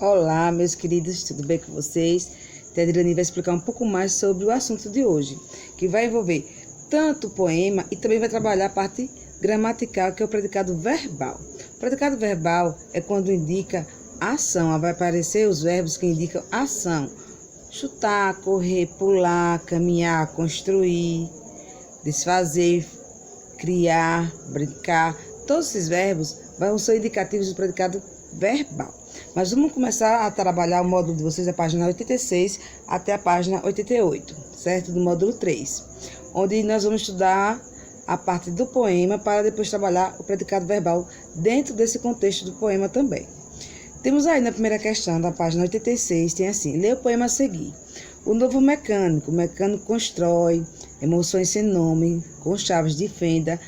Olá, meus queridos, tudo bem com vocês? A Adriane vai explicar um pouco mais sobre o assunto de hoje, que vai envolver tanto o poema e também vai trabalhar a parte gramatical, que é o predicado verbal. O predicado verbal é quando indica ação, vai aparecer os verbos que indicam ação. Chutar, correr, pular, caminhar, construir, desfazer, criar, brincar. Todos esses verbos vão ser indicativos do predicado verbal. Mas vamos começar a trabalhar o módulo de vocês, a página 86 até a página 88, certo? Do módulo 3, onde nós vamos estudar a parte do poema para depois trabalhar o predicado verbal dentro desse contexto do poema também. Temos aí na primeira questão da página 86, tem assim: lê o poema a seguir. O novo mecânico. O mecânico constrói emoções sem nome, com chaves de fenda,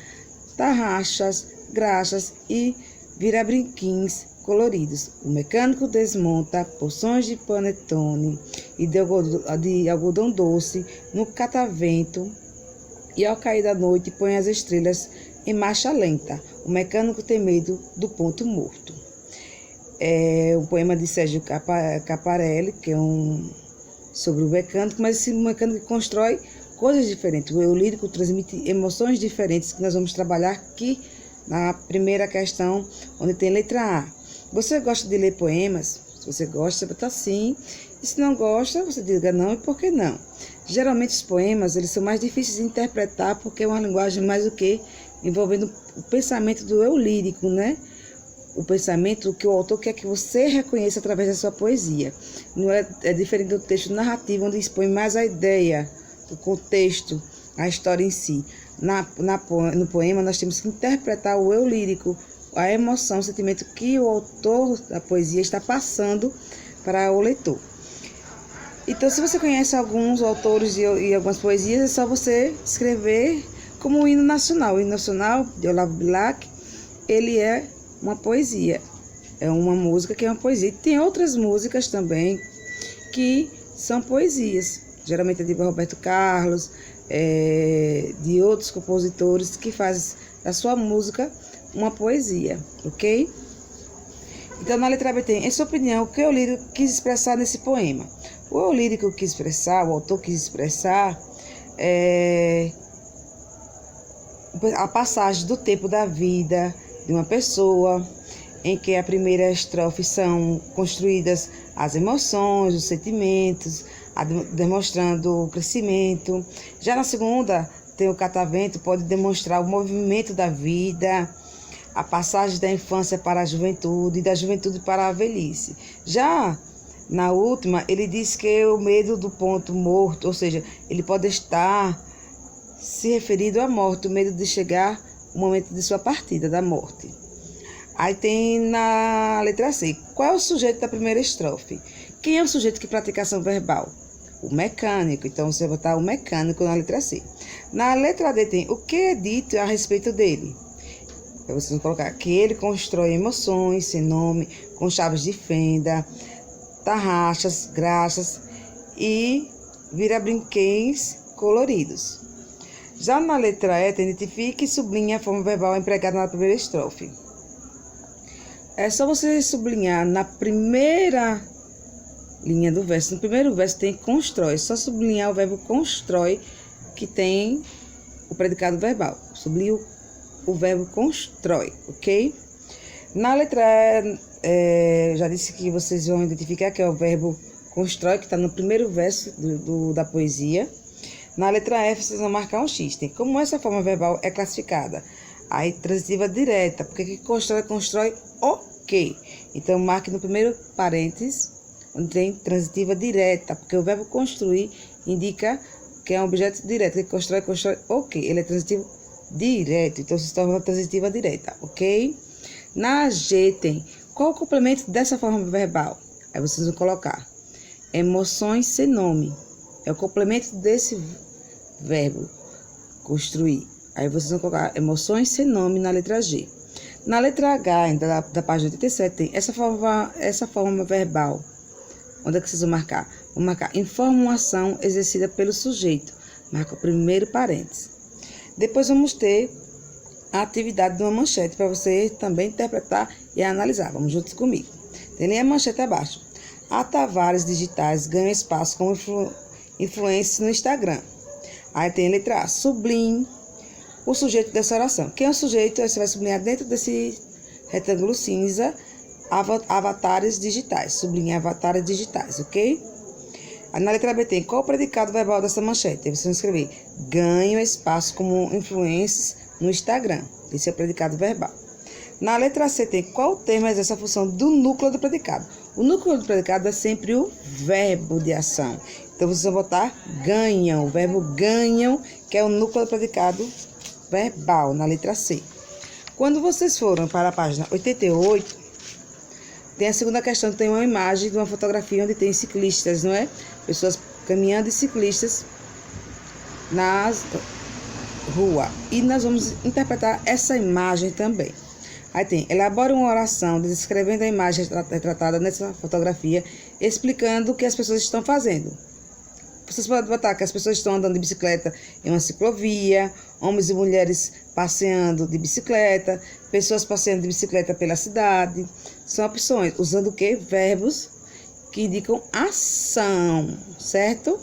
tarraxas, graxas e virabrinquins coloridos. O mecânico desmonta porções de panetone e de algodão doce no catavento e ao cair da noite põe as estrelas em marcha lenta. O mecânico tem medo do ponto morto. É o poema de Sérgio Caparelli, que é sobre o mecânico, mas esse mecânico constrói coisas diferentes. O eu lírico transmite emoções diferentes que nós vamos trabalhar aqui na primeira questão, onde tem letra A. Você gosta de ler poemas? Se você gosta, você bota sim. E se não gosta, você diga não e por que não. Geralmente os poemas eles são mais difíceis de interpretar porque é uma linguagem mais do que envolvendo o pensamento do eu lírico, né? O pensamento que o autor quer que você reconheça através da sua poesia. Não é diferente do texto narrativo, onde expõe mais a ideia, o contexto, a história em si. No poema, nós temos que interpretar o eu lírico, a emoção, o sentimento que o autor da poesia está passando para o leitor. Então, se você conhece alguns autores e algumas poesias, é só você escrever como o hino nacional. O hino nacional de Olavo Bilac, ele é uma poesia, é uma música que é uma poesia. E tem outras músicas também que são poesias, geralmente é de Roberto Carlos, de outros compositores que fazem da sua música uma poesia, ok? Então, na letra B tem, em sua opinião, o que o lírico quis expressar nesse poema? O eu lírico quis expressar, o autor quis expressar a passagem do tempo da vida de uma pessoa, em que a primeira estrofe são construídas as emoções, os sentimentos, demonstrando o crescimento. Já na segunda, tem o catavento, pode demonstrar o movimento da vida, a passagem da infância para a juventude e da juventude para a velhice. Já na última, ele diz que é o medo do ponto morto, ou seja, ele pode estar se referindo à morte, o medo de chegar o momento de sua partida, da morte. Aí tem na letra C, qual é o sujeito da primeira estrofe? Quem é o sujeito que pratica ação verbal? O mecânico, então você vai botar o mecânico na letra C. Na letra D tem o que é dito a respeito dele? Então vocês vão colocar que ele constrói emoções sem nome, com chaves de fenda, tarraxas, graxas e virabrinquins coloridos. Já na letra E, identifique e sublinhe a forma verbal empregada na primeira estrofe. É só você sublinhar na primeira linha do verso. No primeiro verso tem constrói. É só sublinhar o verbo constrói, que tem o predicado verbal. Sublinhe o verbo constrói, ok? Na letra E, já disse que vocês vão identificar que é o verbo constrói, que está no primeiro verso da poesia. Na letra F, vocês vão marcar um X. Tem como essa forma verbal é classificada? Aí, transitiva direta, porque que constrói ok. Então, marque no primeiro parênteses, onde tem transitiva direta, porque o verbo construir indica que é um objeto direto. Ele constrói ok. Ele é transitivo direto, então se torna transitiva direta, ok? Na G tem, qual o complemento dessa forma verbal? Aí vocês vão colocar emoções sem nome. É o complemento desse verbo, construir. Aí vocês vão colocar emoções sem nome na letra G. Na letra H, ainda da página 87, tem essa forma verbal. Onde é que vocês vão marcar? Vão marcar informa uma ação exercida pelo sujeito. Marca o primeiro parênteses. Depois vamos ter a atividade de uma manchete para você também interpretar e analisar. Vamos juntos comigo. Tem nem a manchete abaixo. A Tavares Digitais ganha espaço como influência no Instagram. Aí tem a letra A, sublinhe o sujeito dessa oração. Quem é o sujeito? Aí você vai sublinhar dentro desse retângulo cinza, avatares digitais. Sublinhe avatares digitais, ok? Aí na letra B tem qual o predicado verbal dessa manchete? Aí você vai escrever ganho espaço como influências no Instagram. Esse é o predicado verbal. Na letra C tem qual termo exerce a função do núcleo do predicado. O núcleo do predicado é sempre o verbo de ação. Então vocês vão botar ganham, o verbo ganham, que é o núcleo do predicado verbal, na letra C. Quando vocês foram para a página 88, tem a segunda questão, tem uma imagem de uma fotografia onde tem ciclistas, não é? Pessoas caminhando e ciclistas na rua. E nós vamos interpretar essa imagem também. Aí tem, elabora uma oração descrevendo a imagem retratada nessa fotografia, explicando o que as pessoas estão fazendo. Vocês podem botar que as pessoas estão andando de bicicleta em uma ciclovia, homens e mulheres passeando de bicicleta, pessoas passeando de bicicleta pela cidade. São opções, usando o quê? Verbos que indicam ação, certo?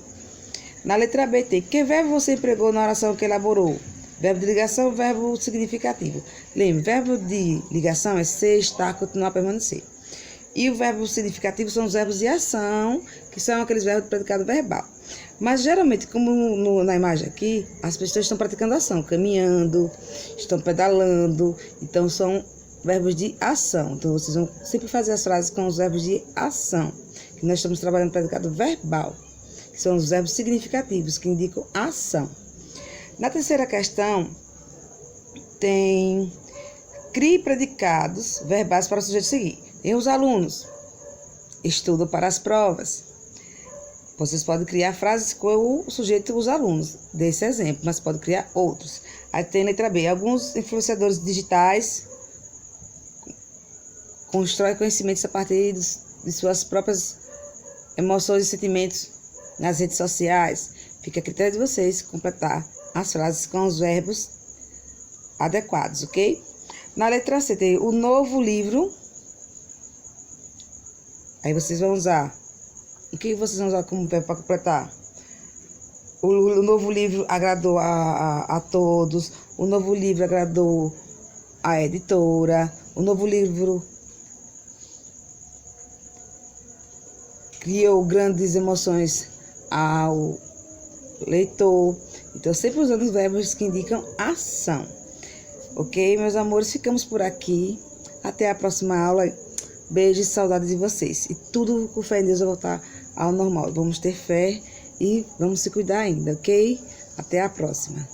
Na letra B tem, que verbo você empregou na oração que elaborou? Verbo de ligação, verbo significativo. Lembre, verbo de ligação é ser, estar, continuar, permanecer. E o verbo significativo são os verbos de ação, que são aqueles verbos de predicado verbal. Mas geralmente, como na imagem aqui, as pessoas estão praticando ação, caminhando, estão pedalando, então são verbos de ação. Então vocês vão sempre fazer as frases com os verbos de ação, que nós estamos trabalhando predicado verbal, que são os verbos significativos, que indicam ação. Na terceira questão, tem crie predicados verbais para o sujeito seguir. Tem os alunos, estudo para as provas. Vocês podem criar frases com o sujeito e os alunos, desse exemplo, mas pode criar outros. Aí tem letra B, alguns influenciadores digitais constroem conhecimentos a partir de suas próprias emoções e sentimentos nas redes sociais. Fica a critério de vocês completar as frases com os verbos adequados, ok? Na letra C tem o novo livro. Aí vocês vão usar. O que vocês vão usar como verbo para completar? O novo livro agradou a todos. O novo livro agradou a editora. O novo livro criou grandes emoções ao leitor. Então, sempre usando os verbos que indicam ação. Ok, meus amores? Ficamos por aqui. Até a próxima aula. Beijo e saudade de vocês. E tudo com fé em Deus vai voltar ao normal. Vamos ter fé e vamos se cuidar ainda, ok? Até a próxima.